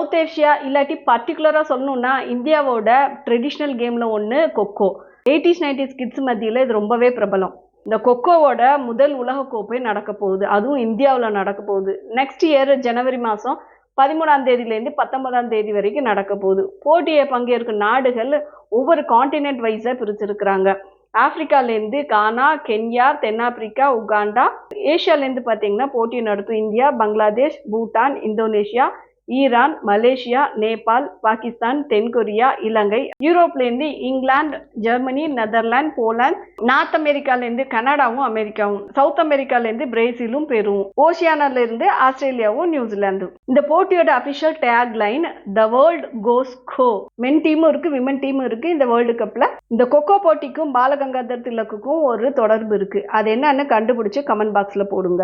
South Asia இல்லாட்டி பர்டிகுலராக சொல்லணும்னா இந்தியாவோட ட்ரெடிஷ்னல் கேமில் ஒன்று கொக்கோ. 80s 90s கிட்ஸ் மத்தியில் இது ரொம்பவே பிரபலம். இந்த கொக்கோவோட முதல் உலகக்கோப்பை நடக்க போகுது, அதுவும் இந்தியாவில் நடக்க போகுது. நெக்ஸ்ட் இயர் ஜனவரி மாதம் 13ஆம் தேதியிலேருந்து 19ஆம் தேதி வரைக்கும் நடக்க போகுது. போட்டியை பங்கேற்கும் நாடுகள் ஒவ்வொரு காண்டினென்ட் வைஸாக பிரிச்சிருக்கிறாங்க. ஆப்பிரிக்காலேருந்து கானா, கென்யா, தென்னாப்பிரிக்கா, உகாண்டா. ஏஷியாலேருந்து பார்த்தீங்கன்னா போட்டி நடத்தும் India, Bangladesh, Bhutan, Indonesia, Iran, Malaysia, Nepal, Pakistan, தென்கொரியா, இலங்கை. யூரோப்லேருந்து England, Germany, Netherlands, Poland. North அமெரிக்காலேருந்து கனடாவும் அமெரிக்காவும். சவுத் அமெரிக்காலேருந்து பிரேசிலும் பெருவும். ஓசியானிலேருந்து ஆஸ்திரேலியாவும் நியூசிலாந்தும். இந்த போட்டியோட official tag line the world goes go. Men டீமும் இருக்கு, விமன் டீமும் இருக்கு. இந்த வேர்ல்டு கப்ல இந்த கொக்கோ போட்டிக்கும் பாலகங்காதர் திலக்குக்கும் ஒரு தொடர்பு இருக்கு. அது என்னன்னு கண்டுபிடிச்சு கமெண்ட் பாக்ஸ்ல போடுங்க.